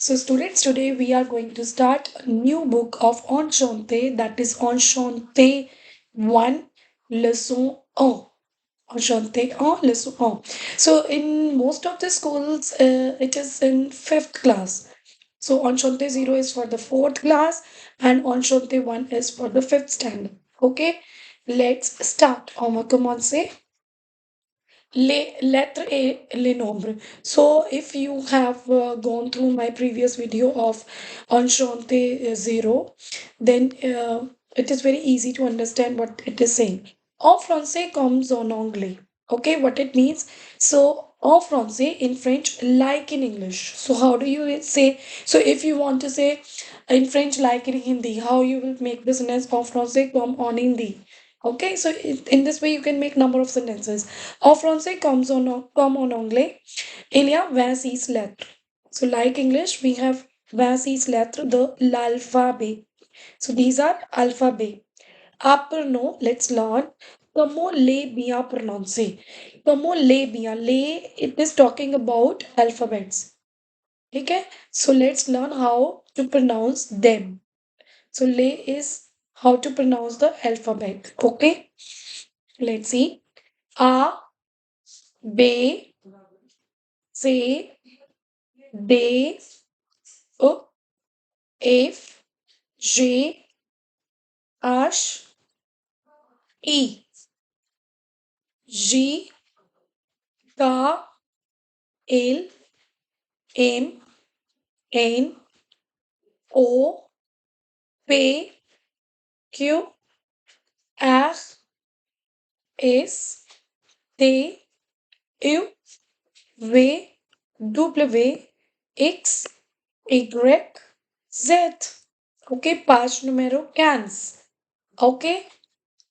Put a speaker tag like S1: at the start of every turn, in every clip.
S1: So, students, today we are going to start a new book of Enchante, that is Enchante 1, Leçon 1. Enchante 1, Leçon 1. So, in most of the schools, it is in fifth class. So, Enchante 0 is for the fourth class, and Enchante 1 is for the fifth standard. Okay, let's start. On va commencer. Lettre A, les nombres. So, if you have gone through my previous video of Enchante Zero, then it is very easy to understand what it is saying. En français comes en anglais. Okay, what it means? So, en français in French, like in English. So, how do you say? So, if you want to say in French, like in Hindi, how you will make the sentence en français comme en Hindi? Okay, so in this way you can make number of sentences. En français comme en anglais, il y a 26 lettres. So like English, we have 26 lettres de l'alphabet. So these are alphabet. Apprenons, let's learn. Comment les bien prononcer? Comment les bien? Les, it is talking about alphabets. Okay, so let's learn how to pronounce them. So les is how to pronounce the alphabet. Okay, let's see. A, B, C, D, E, F, G, H, I, J, K, L, M, N, O, P, Q, R, S, T, U, V, W, X, Y, Z. Okay, page numero 15. Okay,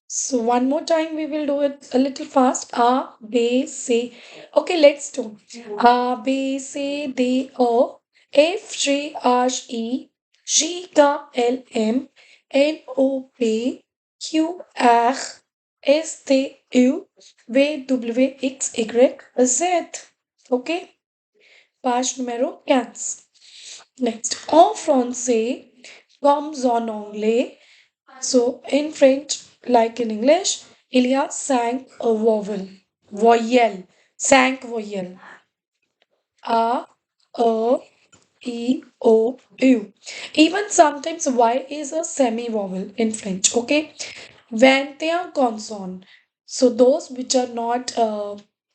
S1: so one more time we will do it a little fast. A, B, C. Okay, let's do. A, B, C, D, O, F, G, H, I, J, K, L, M, N, O, P, Q, R, S, T, U, V, W, X, Y, Z. Okay, page numéro 15. Next, en français, comme en anglais. So, in French, like in English, il y a 5 vowel. Voyelle. 5 voyelles. A, E, I, O, U. Even sometimes Y is a semi-vowel in French, okay? 21 consonant. So those which are not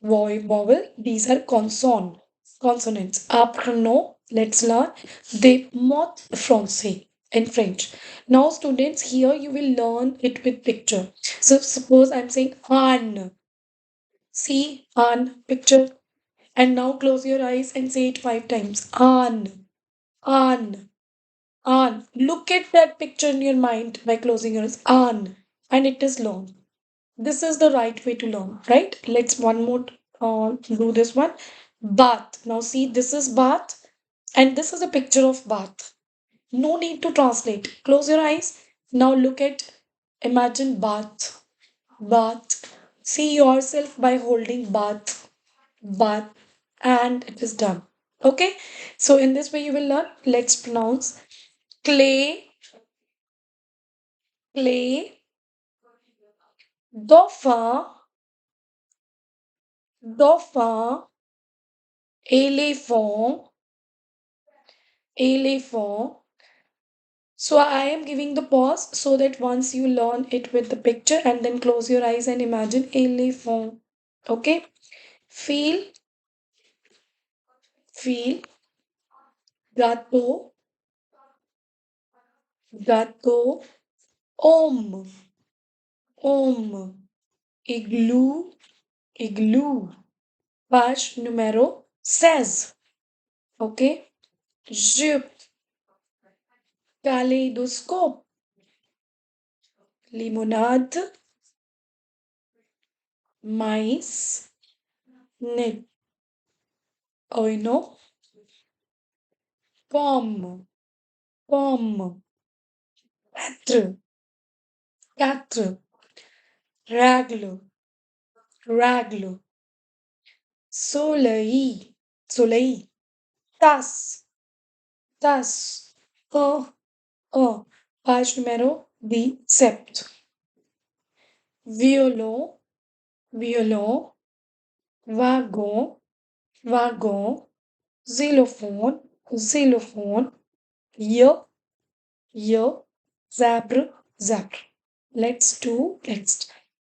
S1: vowel, these are consonants. Apprenons, let's learn, des mots français in French. Now students, here you will learn it with picture. So suppose I'm saying an. See, an, picture. And now close your eyes and say it 5 times. An, an. Look at that picture in your mind by closing your eyes. An. And it is long. This is the right way to learn, right? Let's one more do this one. Bath. Now see, this is bath and this is a picture of bath. No need to translate. Close your eyes. Now look at, imagine bath. Bath. See yourself by holding bath. Bath. And it is done. Okay. So in this way you will learn. Let's pronounce clay, clay, dauphin, dauphin, éléphant, éléphant. So I am giving the pause so that once you learn it with the picture and then close your eyes and imagine éléphant. Okay? Feel, feel, gâteau, gâteau, homme, homme, igloo, igloo. Page numéro 16. Okay? Jupe, kaléidoscope, limonade, maïs, nez, oignon, pomme, pomme, quatre, quatre, règle, règle, soleil, soleil, tasse, tas, uh. Page numero 17. Violon, violon, wagon, wagon, xylophone, xylophone, ye, ye, zèbre, zèbre. Let's do next.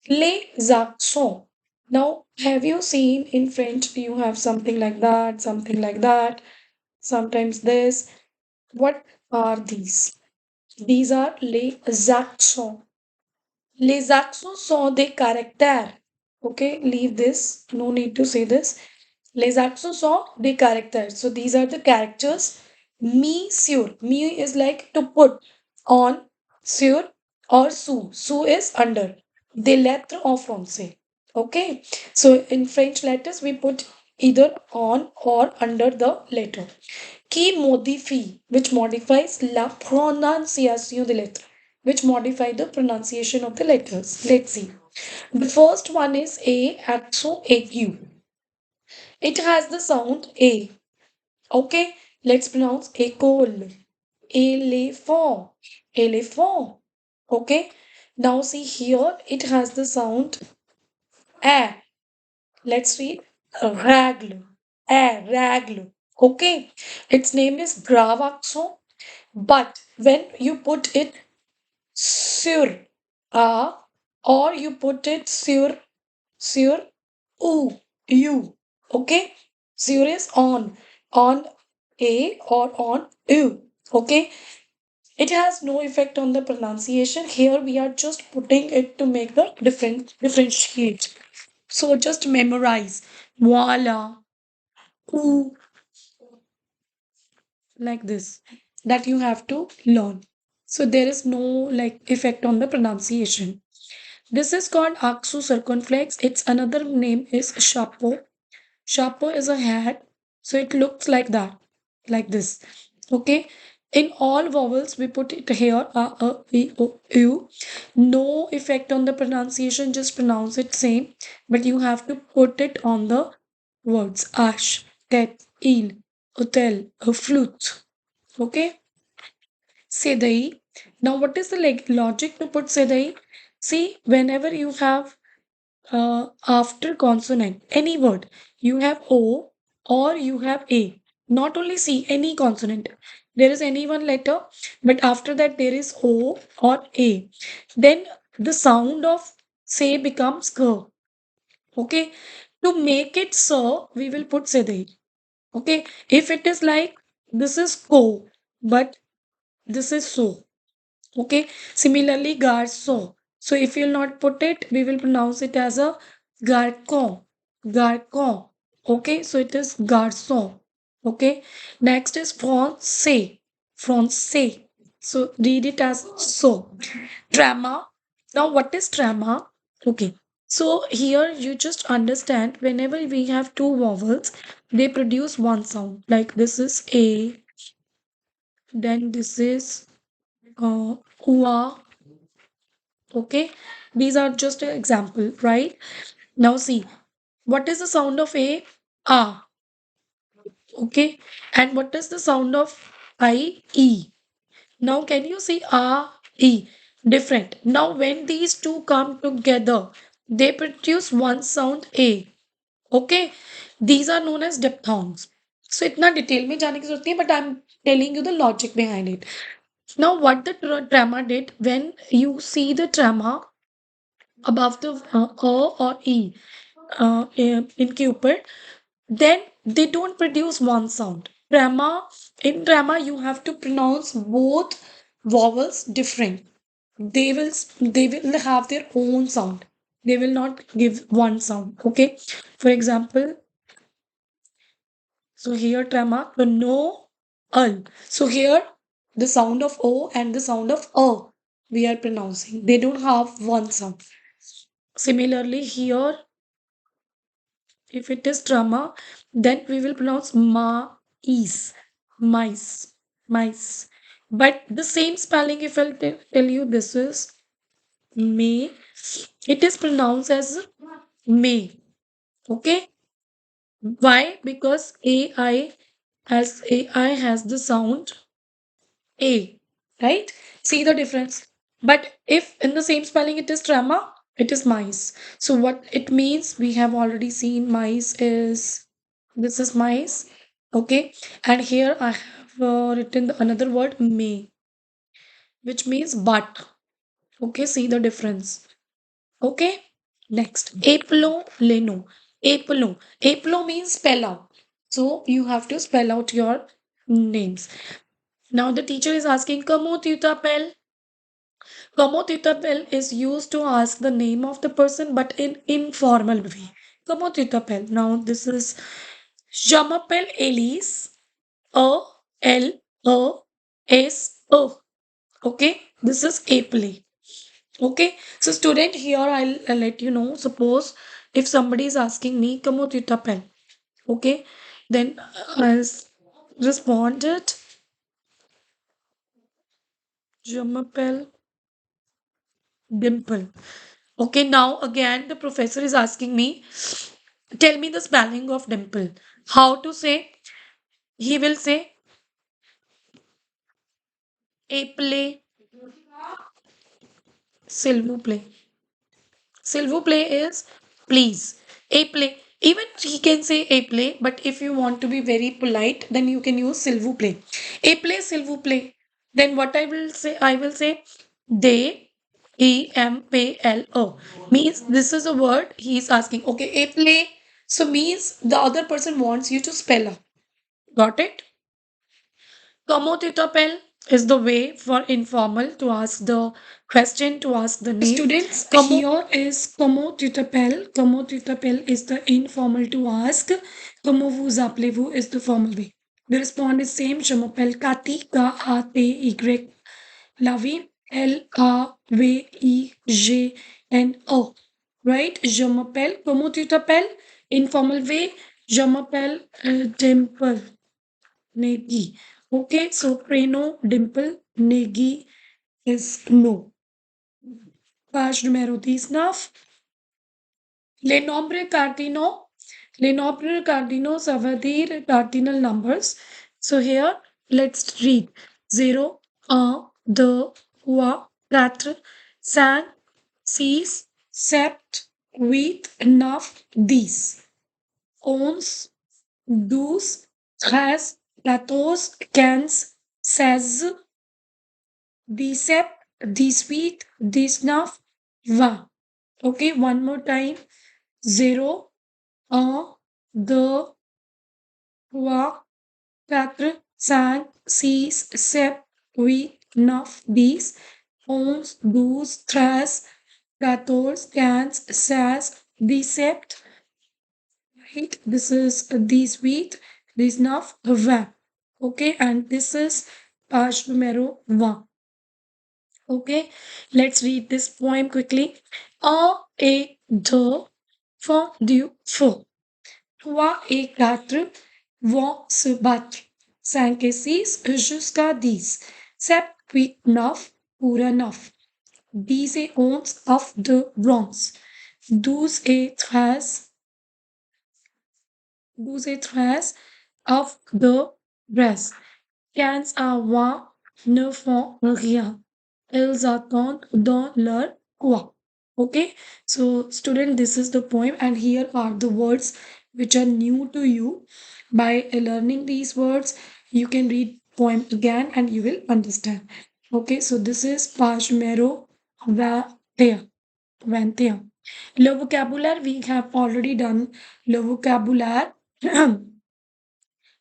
S1: Les accents. Now, have you seen in French you have something like that, sometimes this. What are these? These are les accents. Les accents sont des caractères. Okay, leave this. No need to say this. Les accents sont des caractères. So these are the characters. Mi sur. Mi is like to put on, sur or sous. Sous is under. Des lettres en français. Okay. So in French letters we put either on or under the letter. Qui modifie, which modifies la prononciation des lettres, which modify the pronunciation of the letters. Let's see. The first one is A, accent aigu. It has the sound A. Okay, let's pronounce école. Éléphant. Éléphant. Okay, now see here, it has the sound A. Let's read règle. A, règle. Okay, its name is grave accent. But when you put it sur a or you put it sur u you, okay? Sur is on a or on u, okay? It has no effect on the pronunciation. Here we are just putting it to make the differentiate. So just memorize. Voila, u, like this, that you have to learn. So there is no like effect on the pronunciation. This is called Aksu circumflex. Its another name is chapeau. Chapeau is a hat, so it looks like that, like this. Okay. In all vowels, we put it here, e, o, u. No effect on the pronunciation, just pronounce it same. But you have to put it on the words. Ash, cat, eel, hotel, a flute. Okay. Sedai. Now, what is the logic to put Sedai? See, whenever you have after consonant, any word, you have O or you have A. Not only C, any consonant. There is any one letter, but after that there is O or A. Then the sound of say becomes K. Okay. To make it so, we will put Sedai. Okay. If it is like this is ko, but this is so. Okay. Similarly, garçon. So if you'll not put it, we will pronounce it as a garcon. Garcon. Okay. So it is garçon. Okay. Next is français. Français. So read it as so. Drama. Now what is drama? Okay. So here you just understand whenever we have two vowels, they produce one sound. Like this is A, then this is ua. Okay, these are just an example, right? Now see, what is the sound of a? Ah. Okay, and what is the sound of I? E. Now can you see ah, e? Different. Now when these two come together, they produce one sound a. Okay, these are known as diphthongs. So इतना detail में जाने की जरूरत नहीं, but I'm telling you the logic behind it. Now what the trama did, when you see the trama above the O or E in Cupid, then they don't produce one sound. In drama, you have to pronounce both vowels different. They will have their own sound. They will not give one sound. Okay. For example, so here trama, the no, al. So here the sound of O and the sound of we are pronouncing. They don't have one sound. Similarly, here if it is drama, then we will pronounce ma is, mice, mice. But the same spelling, if I'll tell you this is may, it is pronounced as may. Okay. Why? Because AI as AI has the sound A, right? See the difference. But if in the same spelling it is trama, it is mice. So what it means, we have already seen mice is, this is mice, okay? And here I have written another word, may, which means but. Okay, see the difference. Okay, next, Aplo Leno. Aplo. Aplo means spell out. So you have to spell out your names. Now the teacher is asking, Kamo Tita Pel. Kamo Tita Pel is used to ask the name of the person but in informal way. Kamo Tita Pel. Now this is Jamapel Elise. A L A S O. Okay, this is Aple. Okay, so student, here I'll let you know. Suppose if somebody is asking me, Kamo Tita Pel. Okay, then responded Jamapel Dimple. Okay, now again the professor is asking me, tell me the spelling of dimple. How to say? He will say Aple, s'il vous plaît. S'il vous plaît is please. Aple. Even he can say Aple, but if you want to be very polite, then you can use s'il vous plaît. Aple, s'il vous plaît. Then what I will say they EMPLO means this is a word he is asking. Okay, Aple. So means the other person wants you to spell out. Got it? Komotitopel is the way for informal to ask the question, to ask the name. Students, here is Komotitopel. Komotitopel is the informal to ask. Comment vous appelez-vous is the formal way. The response is same. Je m'appelle Kati, K-A-T-Y. Lavi, L-A-V-I-G-N-O. Right? Je m'appelle. Comment tu t'appelles? Informal way. Je m'appelle Dimple. Negi. Okay, so Preno, Dimple, Negi is no. Page numero 19. Le nombre cardinal. Le nombre cardinal ça veut dire cardinal numbers. So here, let's read. 0, 1, 2, 3, 4, 5, 6, 7, 8, 9, 10. 11, 12, 13, 14, 15, 16, 17, 18, 19, 20. Okay, one more time. 0, 1, 2, 3, 4, 5, 6, 7, 8, 9, 10, 11, 12, 13, 14, 15, 16, 17. Right? This is this wheat, this naf, va. Okay, and this is page numero 1. Okay, let's read this poem quickly. Un et deux font du feu. Trois et quatre vont se battre. 5 et 6 jusqu'à 10. 7, 8, 9 pour un 9. 10 et 11 of the bronze. 12 et 13 12 et 13 of the brass. 15 à 20 ne font rien. Ils attendent dans leur coin. Okay, so student, this is the poem, and here are the words which are new to you. By learning these words, you can read poem again and you will understand. Okay, so this is page numero 21. 21. Le vocabulaire, we have already done le vocabulaire.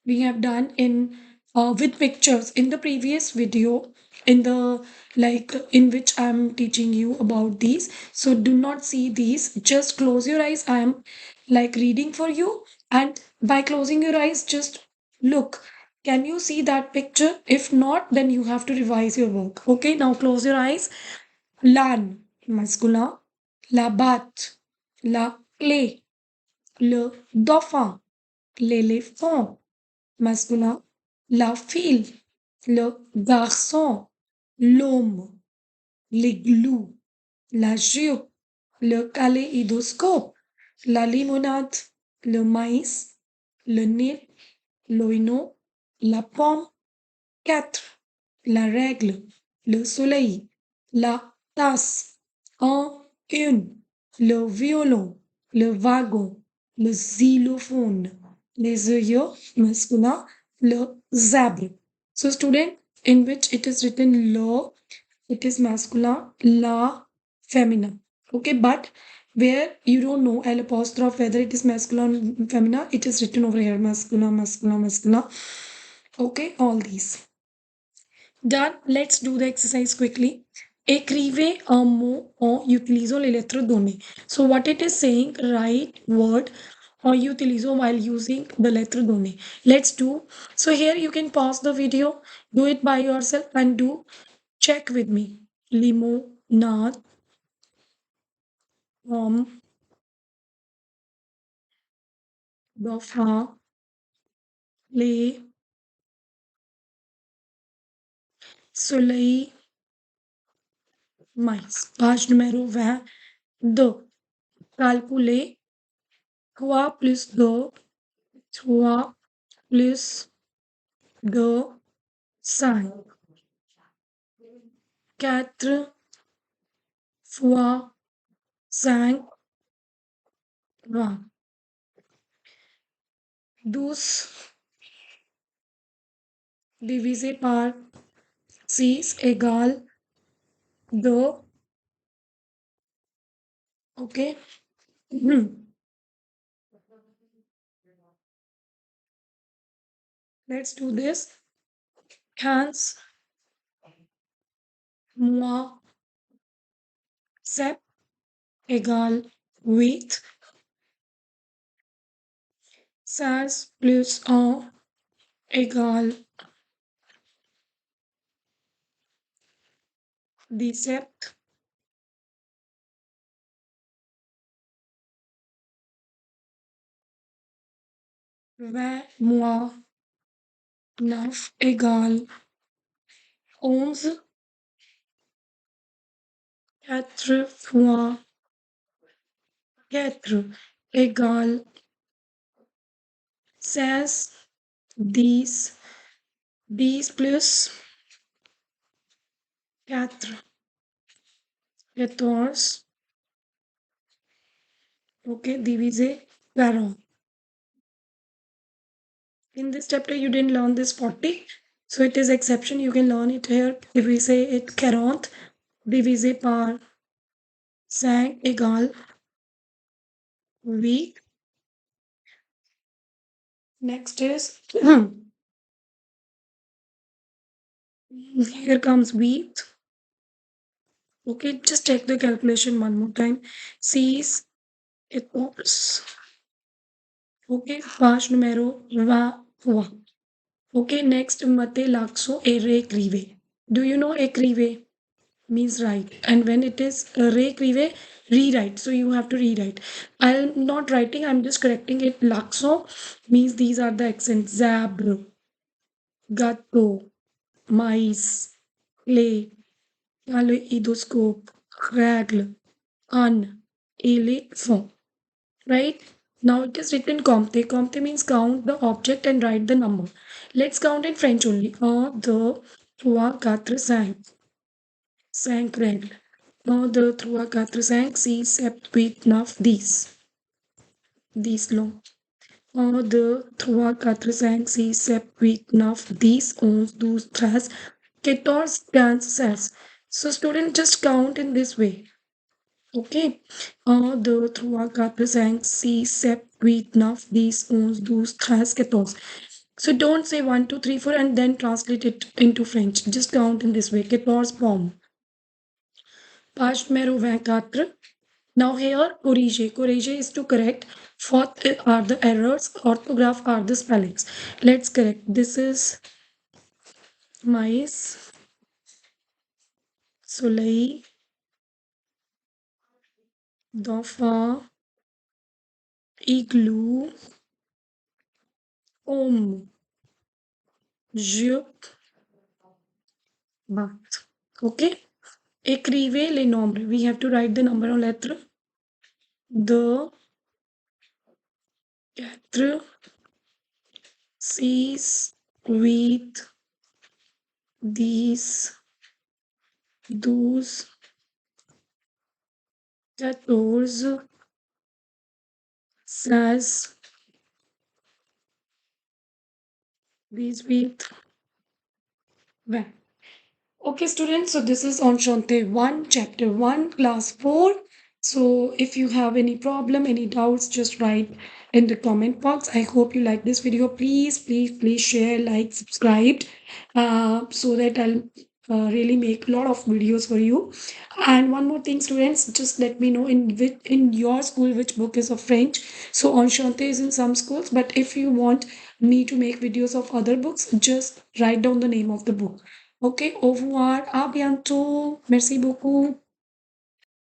S1: We have done in with pictures in the previous video, in the like in which I'm teaching you about these. So do not see these, just close your eyes. I am like reading for you, and by closing your eyes, just look, can you see that picture? If not, then you have to revise your work. Okay, now close your eyes. L'âne masculin, la batte, la clé, le dauphin, l'éléphant masculin, la fille, le garçon, l'homme, l'igloo, la jupe, le kaléidoscope, la limonade, le maïs, le nil, l'oignon, la pomme, 4. La règle, le soleil, la tasse, un, une, le violon, le wagon, le xylophone, les œillets masculin, le zèbre. So, student, in which it is written le, it is masculine, la feminine. Okay, but where you don't know L apostrophe whether it is masculine feminine, it is written over here masculine, masculine, masculine. Okay, all these. Done. Let's do the exercise quickly. Écrivez un mot en utilisant les lettres données. So what it is saying, write word en utilisant while using the lettres données. Let's do. So here you can pause the video, do it by yourself and do check with me. Limonade, pomme, dauphin, lait, soleil, maïs. Page numéro 22. Calculer 3 plus 2, 3 plus 2, 5. 4 fois 5, 20. 12 divisé par 6 égale 2. OK? Let's do this. 15 moins 7 égale 8. 16 plus 1 égale 17. 20 moins 9 égale 11. 4 fois 4 égale 16. 10. 10 plus 4, 14. OK, divisé 40. In this chapter, you didn't learn this 40. So it is exception. You can learn it here. If we say it 40 divisé par 5 égale 8. Next is here comes wheat. Okay, just check the calculation one more time. Six equals. Okay, page numéro 23. Okay, next mate lakso écrivez. Do you know écrivez? Means write. And when it is réécrivez, rewrite. So you have to rewrite. I'm not writing, I'm just correcting it. Lakso means these are the accents. Zèbre, gâteau, maïs, clé, kaléidoscope, règle, un, éléphant. Right? Now it is written compte. Compte means count the object and write the number. Let's count in French only. Un, deux, trois, quatre, cinq. 5 règles. 1, 2, 3, 4, 5, 6, 7, 8, 9, 10. 10 long. 1, 2, 3, 4, 5, 6, 7, 8, 9, 10, 11, 12, 13, 14, 15, 16. So student just count in this way. Okay. 1, 2, 3, 4, 5, 6, 7, 8, 9, 10, 11, 12, 13, 14. So don't say 1, 2, 3, 4 and then translate it into French. Just count in this way. 14 pommes. Page numéro 24. Now here, corrige. Corrige is to correct. Fourth are the errors. Orthograph are the spellings. Let's correct. This is mice, soleil, dauphin, igloo, homme, jupe, bath. Okay? Écrivez les nombres. We have to write the number en lettres. 2, 4, 6, with these, those, the those, says, these with, when. Okay, students, so this is on Shante 1, Chapter 1, Class 4. So if you have any problem, any doubts, just write in the comment box. I hope you like this video. Please share, like, subscribe, so that I'll really make a lot of videos for you. And one more thing, students, just let me know in your school which book is of French. So on Shante is in some schools, but if you want me to make videos of other books, just write down the name of the book. Ok, au revoir, à bientôt. Merci beaucoup.